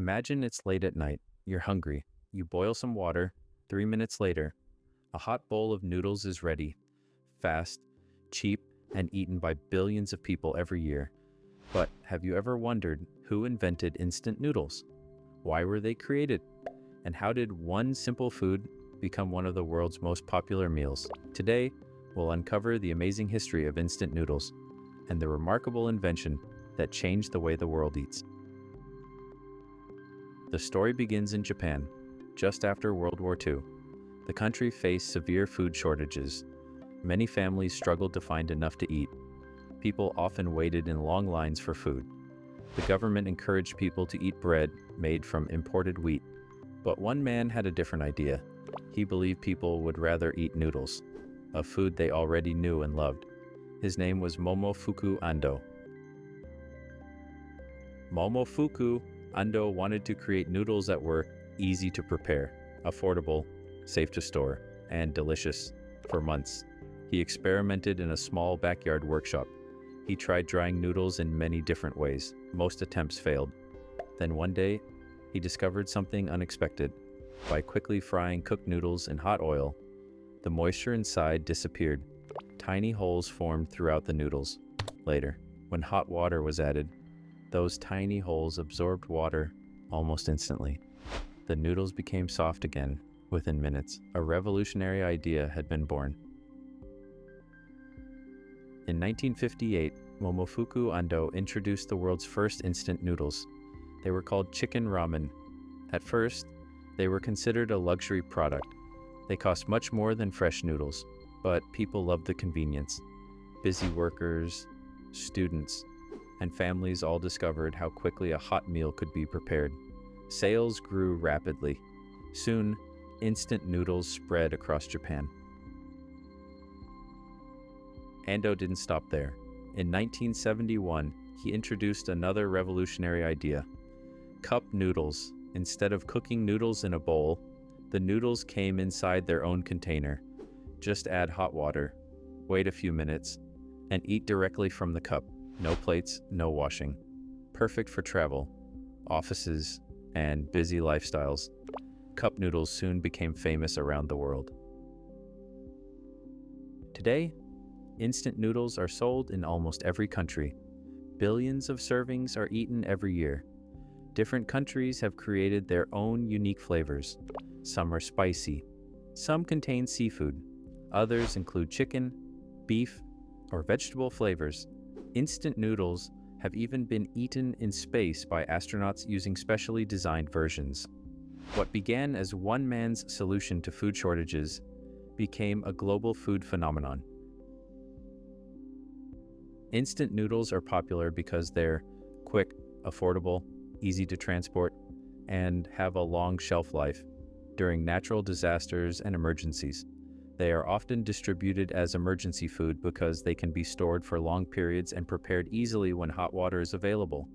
Imagine it's late at night, you're hungry, you boil some water, 3 minutes later, a hot bowl of noodles is ready, fast, cheap, and eaten by billions of people every year. But have you ever wondered who invented instant noodles? Why were they created? And how did one simple food become one of the world's most popular meals? Today, we'll uncover the amazing history of instant noodles and the remarkable invention that changed the way the world eats. The story begins in Japan, just after World War II. The country faced severe food shortages. Many families struggled to find enough to eat. People often waited in long lines for food. The government encouraged people to eat bread made from imported wheat. But one man had a different idea. He believed people would rather eat noodles, a food they already knew and loved. His name was Momofuku Ando. Momofuku Ando wanted to create noodles that were easy to prepare, affordable, safe to store, and delicious. For months, he experimented in a small backyard workshop. He tried drying noodles in many different ways. Most attempts failed. Then one day, he discovered something unexpected. By quickly frying cooked noodles in hot oil, the moisture inside disappeared. Tiny holes formed throughout the noodles. Later, when hot water was added, those tiny holes absorbed water almost instantly. The noodles became soft again within minutes. A revolutionary idea had been born. In 1958, Momofuku Ando introduced the world's first instant noodles. They were called Chicken Ramen. At first, they were considered a luxury product. They cost much more than fresh noodles, but people loved the convenience. Busy workers, students, and families all discovered how quickly a hot meal could be prepared. Sales grew rapidly. Soon, instant noodles spread across Japan. Ando didn't stop there. In 1971, he introduced another revolutionary idea: cup noodles. Instead of cooking noodles in a bowl, the noodles came inside their own container. Just add hot water, wait a few minutes, and eat directly from the cup. No plates, no washing. Perfect for travel, offices, and busy lifestyles. Cup noodles soon became famous around the world. Today, instant noodles are sold in almost every country. Billions of servings are eaten every year. Different countries have created their own unique flavors. Some are spicy. Some contain seafood. Others include chicken, beef, or vegetable flavors. Instant noodles have even been eaten in space by astronauts using specially designed versions. What began as one man's solution to food shortages became a global food phenomenon. Instant noodles are popular because they're quick, affordable, easy to transport, and have a long shelf life. During natural disasters and emergencies, they are often distributed as emergency food because they can be stored for long periods and prepared easily when hot water is available.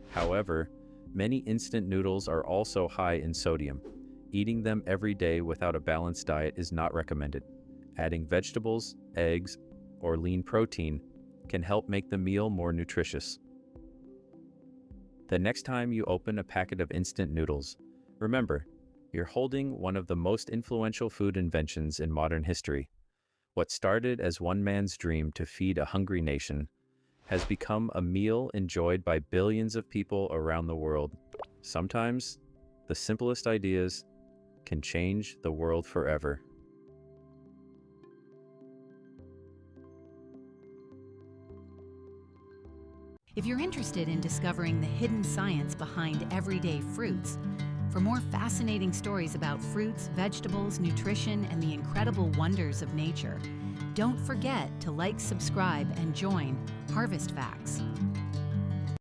However, many instant noodles are also high in sodium. Eating them every day without a balanced diet is not recommended. Adding vegetables, eggs, or lean protein can help make the meal more nutritious. The next time you open a packet of instant noodles, remember, you're holding one of the most influential food inventions in modern history. What started as one man's dream to feed a hungry nation has become a meal enjoyed by billions of people around the world. Sometimes, the simplest ideas can change the world forever. If you're interested in discovering the hidden science behind everyday fruits, for more fascinating stories about fruits, vegetables, nutrition, and the incredible wonders of nature, don't forget to like, subscribe, and join Harvest Facts.